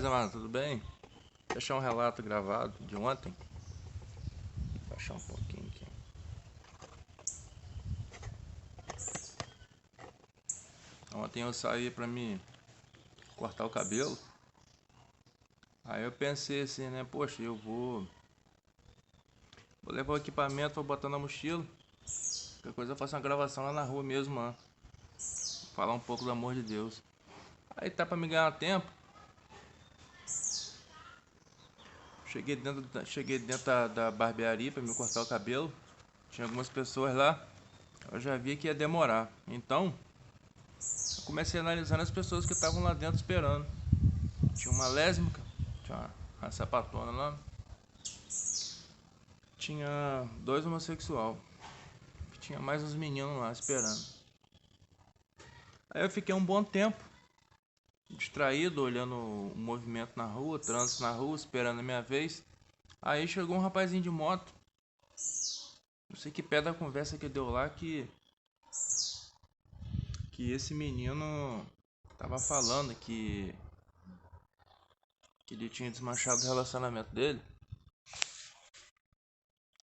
Mano, tudo bem? Vou deixar um relato gravado de ontem. Vou baixar um pouquinho aqui. Ontem eu saí pra me cortar o cabelo. Aí eu pensei assim, né? Poxa, eu vou levar o equipamento, vou botar na mochila. Qualquer coisa eu faço uma gravação lá na rua mesmo, mano. Falar um pouco do amor de Deus. Aí tá pra me ganhar tempo. Cheguei dentro da barbearia pra me cortar o cabelo. Tinha algumas pessoas lá. Eu já vi que ia demorar. Então, eu comecei analisando as pessoas que estavam lá dentro esperando. Tinha uma lésbica, tinha uma sapatona lá. Tinha dois homossexual. Tinha mais uns meninos lá esperando. Aí eu fiquei um bom tempo distraído, olhando o movimento na rua, trânsito na rua, esperando a minha vez. Aí chegou um rapazinho de moto. Não sei que pé da conversa que deu lá que esse menino tava falando que ele tinha desmanchado o relacionamento dele.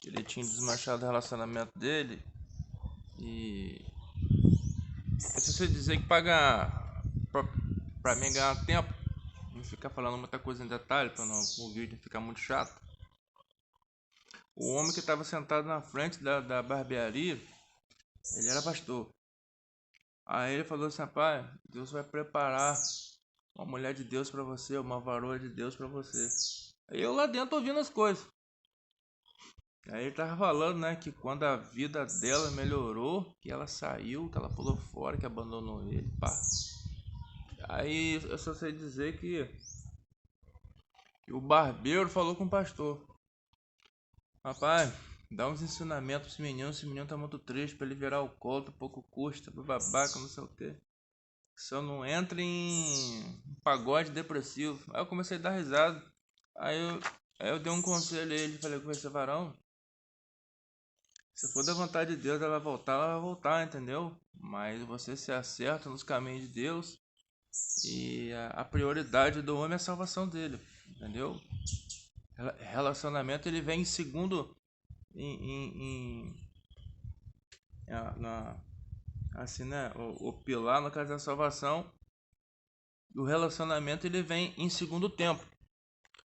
Que ele tinha desmanchado o relacionamento dele. E se você dizer que pra mim ganhar tempo, não ficar falando muita coisa em detalhe, para não o vídeo ficar muito chato. O homem que estava sentado na frente da barbearia, ele era pastor. Aí ele falou assim: rapaz, Deus vai preparar uma mulher de Deus para você, uma varoa de Deus para você. Aí eu lá dentro ouvindo as coisas. Aí ele tava falando, né, que quando a vida dela melhorou, que ela saiu, que ela pulou fora, que abandonou ele, pá. Aí eu só sei dizer que o barbeiro falou com o pastor: rapaz, dá uns ensinamentos pra esse menino tá muito triste, pra ele virar alcoólatra, pouco custa, babaca, não sei o que. Só não entra em pagode depressivo. Aí eu comecei a dar risada. Aí eu dei um conselho a ele, falei com esse varão: se for da vontade de Deus ela vai voltar, entendeu? Mas você se acerta nos caminhos de Deus e a prioridade do homem é a salvação dele, entendeu? Relacionamento ele vem em segundo assim, né, o pilar no caso da salvação. O relacionamento ele vem em segundo tempo.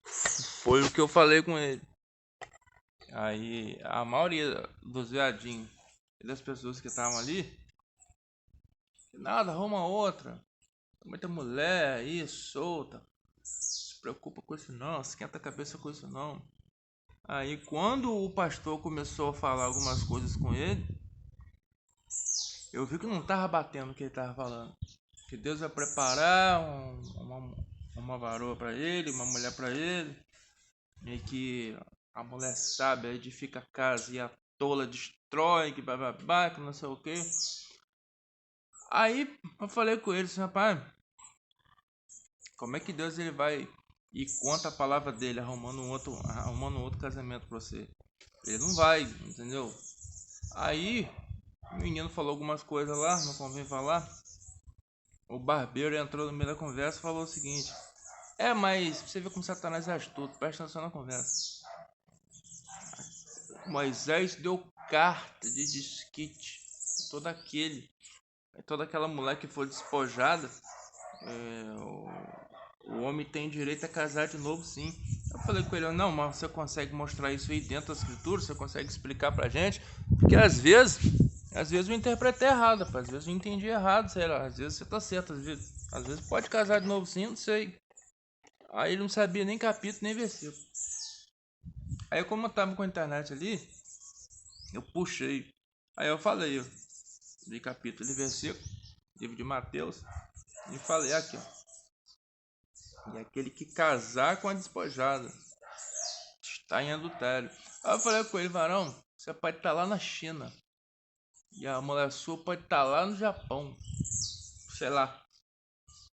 Foi o que eu falei com ele. Aí a maioria dos viadinhos e das pessoas que estavam ali, nada, arruma outra. Muita mulher aí solta, se preocupa com isso não, esquenta a cabeça com isso não. Aí quando o pastor começou a falar algumas coisas com ele, eu vi que não tava batendo o que ele tava falando. Que Deus vai preparar uma varoa para ele, uma mulher para ele, e que a mulher sábia edifica a casa e a tola destrói, que bababá, que não sei o que. Aí eu falei com ele assim: rapaz, como é que Deus ele vai e conta a palavra dele arrumando um outro casamento pra você? Ele não vai, entendeu? Aí o menino falou algumas coisas lá, não convém falar. O barbeiro entrou no meio da conversa e falou o seguinte: mas você vê como Satanás é astuto, presta atenção na conversa. Moisés deu carta de desquite. Toda aquela mulher que foi despojada, o homem tem direito a casar de novo, sim. Eu falei com ele: não, mas você consegue mostrar isso aí dentro da escritura? Você consegue explicar pra gente? Porque às vezes eu interpretei errado, às vezes eu entendi errado, sei lá, às vezes você tá certo, às vezes pode casar de novo sim, não sei. Aí ele não sabia nem capítulo nem versículo. Aí como eu tava com a internet ali, eu puxei. Aí eu falei, ó, de capítulo e versículo, livro de Mateus, e falei aqui, ó: e aquele que casar com a despojada está em adultério. Aí eu falei com ele: varão, você pode estar lá na China e a mulher sua pode estar lá no Japão, sei lá,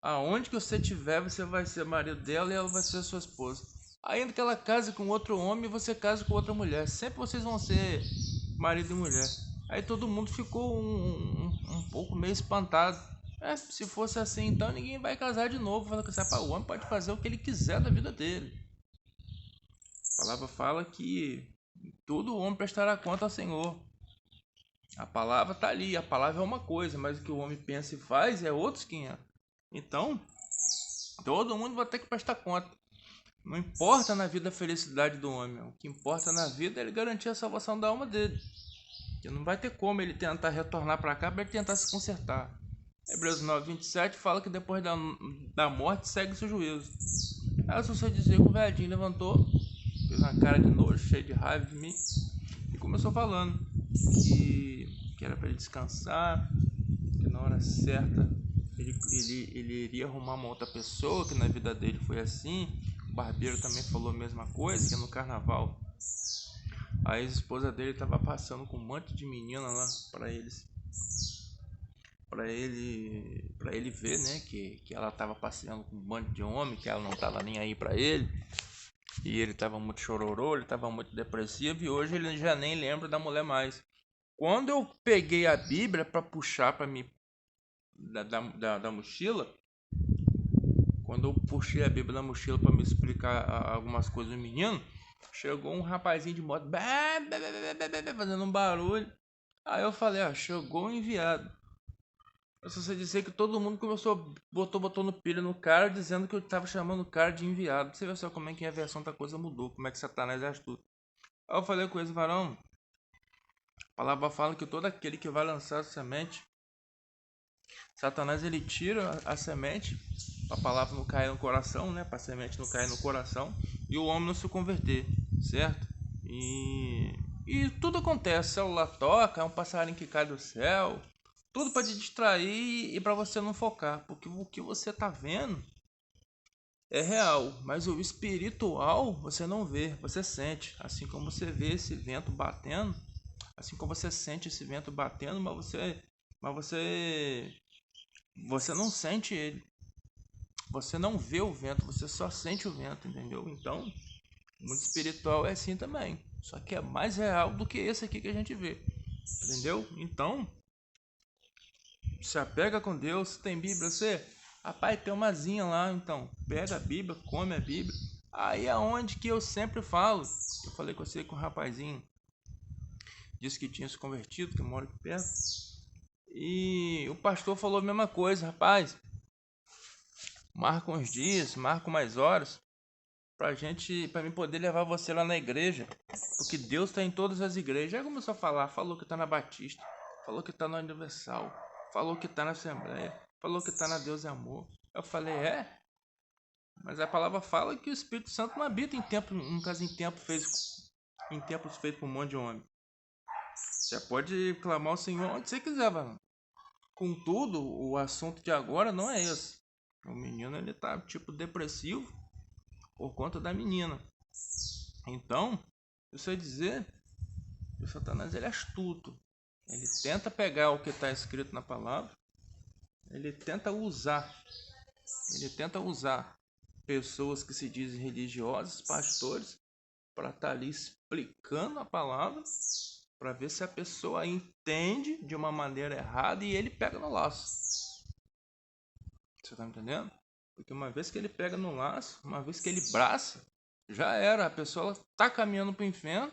aonde que você tiver, você vai ser marido dela e ela vai ser sua esposa. Ainda que ela case com outro homem e você case com outra mulher, sempre vocês vão ser marido e mulher. Aí todo mundo ficou um pouco meio espantado. Se fosse assim, então ninguém vai casar de novo. Fala que o homem pode fazer o que ele quiser da vida dele. A palavra fala que todo homem prestará conta ao Senhor. A palavra está ali, a palavra é uma coisa, mas o que o homem pensa e faz é outros 500. Então, todo mundo vai ter que prestar conta. Não importa na vida a felicidade do homem, o que importa na vida é ele garantir a salvação da alma dele. Que não vai ter como ele tentar retornar para cá para ele tentar se consertar. Hebreus 9:27 fala que depois da morte segue-se o juízo. Aí se você dizer que o velhinho levantou, fez uma cara de nojo, cheio de raiva de mim, e começou falando que era para ele descansar, que na hora certa ele iria arrumar uma outra pessoa, que na vida dele foi assim. O barbeiro também falou a mesma coisa, que no carnaval a ex-esposa dele estava passando com um monte de menina lá para ele ver, né, que ela estava passeando com um monte de homem, que ela não estava nem aí para ele. E ele estava muito chororô, ele estava muito depressivo, e hoje ele já nem lembra da mulher mais. Quando eu peguei a Bíblia para puxar para mim da mochila, quando eu puxei a Bíblia da mochila para me explicar algumas coisas do menino, chegou um rapazinho de moto fazendo um barulho. Aí eu falei, chegou o enviado. Eu só sei dizer que todo mundo começou, botou no pilha no cara, dizendo que eu tava chamando o cara de enviado. Você vê só como é que a versão da coisa mudou, como é que Satanás é astuto. Aí eu falei com esse varão, a palavra fala que todo aquele que vai lançar a semente, Satanás ele tira a semente, para a palavra não cair no coração, né? Para a semente não cair no coração e o homem não se converter, certo? E tudo acontece, o celular toca, é um passarinho que cai do céu, tudo para te distrair e para você não focar, porque o que você está vendo é real, mas o espiritual você não vê, você sente, assim como você vê esse vento batendo, assim como você sente esse vento batendo, mas você não sente ele. Você não vê o vento, você só sente o vento, entendeu? Então, o mundo espiritual é assim também. Só que é mais real do que esse aqui que a gente vê. Entendeu? Então, se apega com Deus. Se tem Bíblia, você... Rapaz, tem uma zinha lá, então. Pega a Bíblia, come a Bíblia. Aí é onde que eu sempre falo. Eu falei com você com o rapazinho. Disse que tinha se convertido, que mora aqui perto. E o pastor falou a mesma coisa, rapaz. Marca uns dias, marca umas horas para mim poder levar você lá na igreja, porque Deus está em todas as igrejas. Aí começou a falar, falou que está na Batista, falou que está na Universal, falou que está na Assembleia, falou que está na Deus é Amor. Eu falei, mas a palavra fala que o Espírito Santo não habita em templo, no caso em templos feitos por um monte de homem. Você pode clamar ao Senhor onde você quiser, mano. Contudo, o assunto de agora não é esse. O menino ele tá tipo depressivo por conta da menina. Então, eu sei dizer que o Satanás ele é astuto. Ele tenta pegar o que está escrito na palavra, ele tenta usar pessoas que se dizem religiosas, pastores, para estar ali explicando a palavra, para ver se a pessoa entende de uma maneira errada e ele pega no laço. Você está me entendendo? Porque uma vez que ele pega no laço, uma vez que ele braça, já era. A pessoa está caminhando para o inferno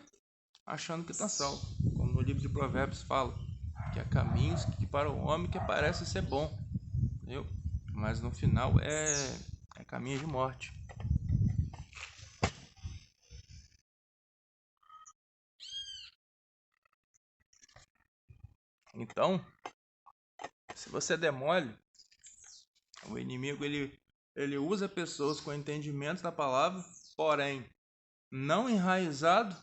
achando que está salvo. Como no livro de Provérbios fala, que há caminhos que para o homem que parece ser bom, entendeu? Mas no final é caminho de morte. Então, se você der mole, o inimigo ele usa pessoas com entendimento da palavra, porém não enraizado,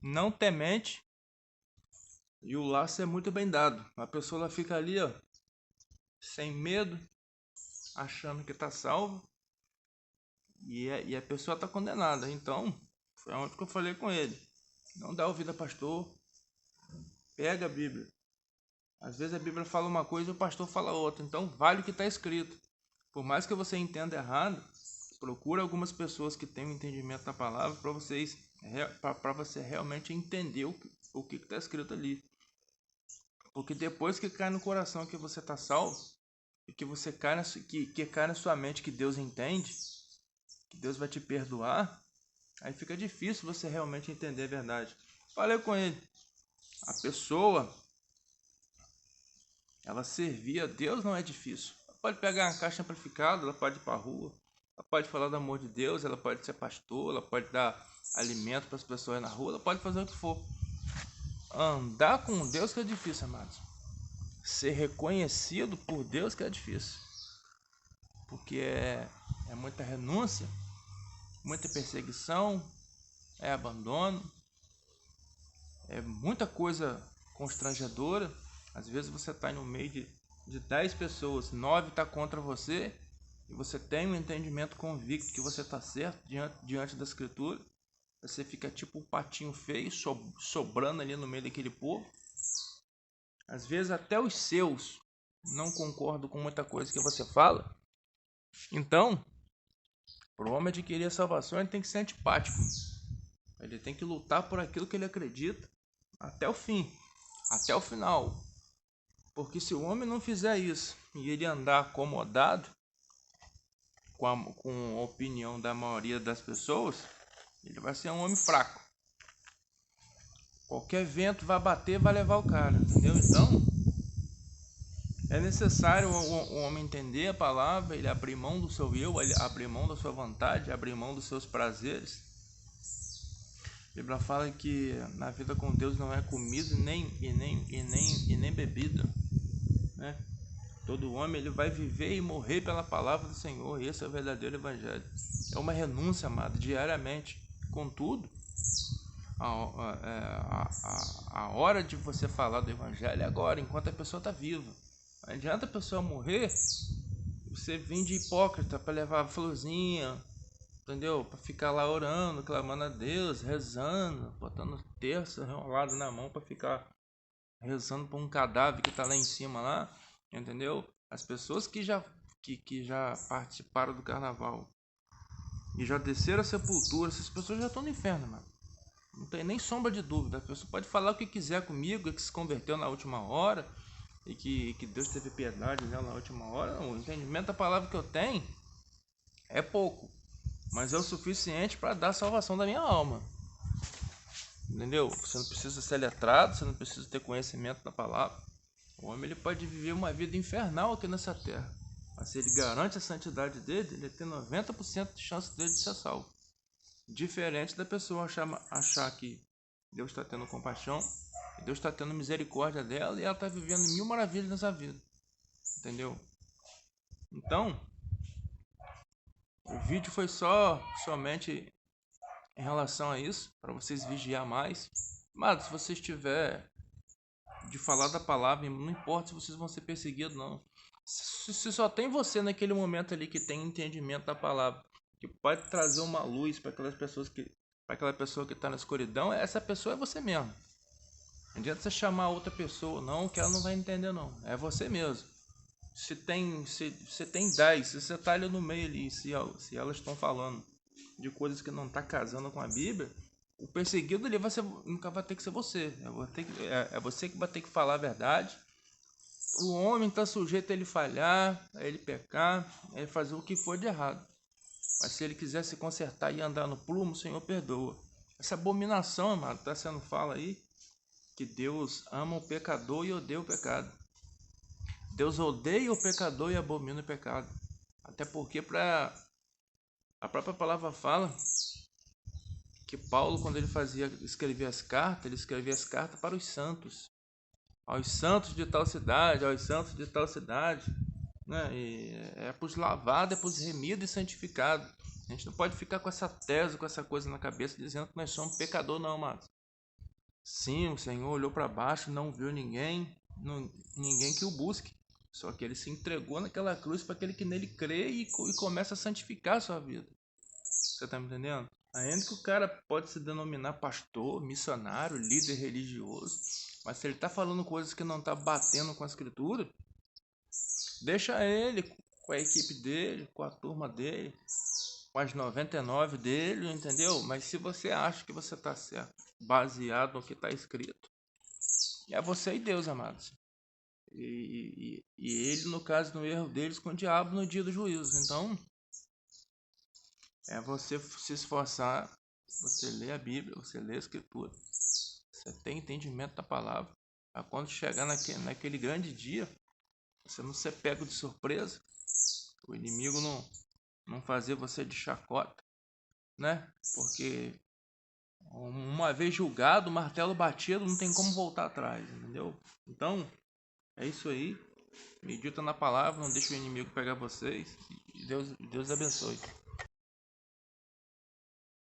não temente, e o laço é muito bem dado. A pessoa ela fica ali, sem medo, achando que está salvo, e a pessoa está condenada. Então, foi onde que eu falei com ele. Não dá ouvido a pastor, pega a Bíblia. Às vezes a Bíblia fala uma coisa e o pastor fala outra. Então, vale o que está escrito. Por mais que você entenda errado, procura algumas pessoas que tenham entendimento da palavra para você realmente entender o que está escrito ali. Porque depois que cai no coração que você está salvo, e que você cai na sua mente que Deus entende, que Deus vai te perdoar, aí fica difícil você realmente entender a verdade. Falei com ele, a pessoa, ela servir a Deus não é difícil. Ela pode pegar uma caixa amplificada, ela pode ir para a rua, ela pode falar do amor de Deus, ela pode ser pastor, ela pode dar alimento para as pessoas na rua, ela pode fazer o que for. Andar com Deus que é difícil, amados. Ser reconhecido por Deus que é difícil. Porque é muita renúncia, muita perseguição, é abandono, é muita coisa constrangedora. Às vezes você está no meio de 10 pessoas, 9 está contra você, e você tem um entendimento convicto que você está certo diante da Escritura. Você fica tipo um patinho feio, sobrando ali no meio daquele povo. Às vezes até os seus não concordam com muita coisa que você fala. Então, para o homem adquirir a salvação, ele tem que ser antipático. Ele tem que lutar por aquilo que ele acredita até o fim, até o final. Porque se o homem não fizer isso e ele andar acomodado com a opinião da maioria das pessoas, ele vai ser um homem fraco. Qualquer vento vai bater, vai levar o cara, entendeu? Então, é necessário o homem entender a palavra, ele abrir mão do seu eu, ele abrir mão da sua vontade, abrir mão dos seus prazeres. A Bíblia fala que na vida com Deus não é comida e nem bebida, né? Todo homem ele vai viver e morrer pela palavra do Senhor. E esse é o verdadeiro evangelho. É uma renúncia, amado, diariamente. Contudo, a hora de você falar do evangelho é agora, enquanto a pessoa está viva. Não adianta a pessoa morrer, você vir de hipócrita para levar florzinha, entendeu? Para ficar lá orando, clamando a Deus, rezando, botando terço enrolado na mão para ficar rezando por um cadáver que está lá em cima lá, entendeu? As pessoas que já participaram do carnaval e já desceram a sepultura, essas pessoas já estão no inferno, mano. Não tem nem sombra de dúvida. A pessoa pode falar o que quiser comigo, que se converteu na última hora e que Deus teve piedade dela na última hora. Não, o entendimento da palavra que eu tenho é pouco, mas é o suficiente para dar a salvação da minha alma. Entendeu? Você não precisa ser letrado, você não precisa ter conhecimento da palavra. O homem ele pode viver uma vida infernal aqui nessa terra, mas se ele garante a santidade dele, ele tem 90% de chance dele de ser salvo. Diferente da pessoa achar que Deus está tendo compaixão, Deus está tendo misericórdia dela e ela está vivendo mil maravilhas nessa vida. Entendeu? Então, o vídeo foi somente em relação a isso, para vocês vigiar mais. Mas se vocês tiver de falar da palavra, não importa se vocês vão ser perseguidos, não. Se só tem você naquele momento ali que tem entendimento da palavra, que pode trazer uma luz para aquelas pessoas para aquela pessoa que está na escuridão, essa pessoa é você mesmo. Não adianta você chamar outra pessoa, não, que ela não vai entender, não. É você mesmo. Se tem 10, se você está ali no meio ali, se elas estão falando de coisas que não está casando com a Bíblia, o perseguido ali nunca vai ter que ser você. É você que vai ter que falar a verdade. O homem está sujeito a ele falhar, a ele pecar, a ele fazer o que for de errado. Mas se ele quiser se consertar e andar no plumo, o Senhor perdoa. Essa abominação, amado, está sendo fala aí, que Deus ama o pecador e odeia o pecado. Deus odeia o pecador e abomina o pecado. Até porque a própria palavra fala que Paulo, quando ele escrevia as cartas, ele escrevia as cartas para os santos. Aos santos de tal cidade, aos santos de tal cidade. Né? E é para os lavados, é para os remidos e santificados. A gente não pode ficar com essa tese, com essa coisa na cabeça, dizendo que nós somos pecadores, não, amados. Sim, o Senhor olhou para baixo, não viu ninguém que o busque. Só que ele se entregou naquela cruz para aquele que nele crê e começa a santificar a sua vida. Você está me entendendo? Ainda que o cara pode se denominar pastor, missionário, líder religioso, mas se ele está falando coisas que não está batendo com a escritura, deixa ele com a equipe dele, com a turma dele, com as 99 dele, entendeu? Mas se você acha que você está certo, baseado no que está escrito, é você e Deus, amados. E ele, no caso, no erro deles, com o diabo no dia do juízo. Então, é você se esforçar, você lê a Bíblia, você lê a Escritura, você tem entendimento da palavra, para quando chegar naquele grande dia, você não ser pego de surpresa, o inimigo não fazer você de chacota, né? Porque uma vez julgado, martelo batido, não tem como voltar atrás, entendeu? Então, é isso aí. Medita na palavra, não deixe o inimigo pegar vocês. E Deus abençoe.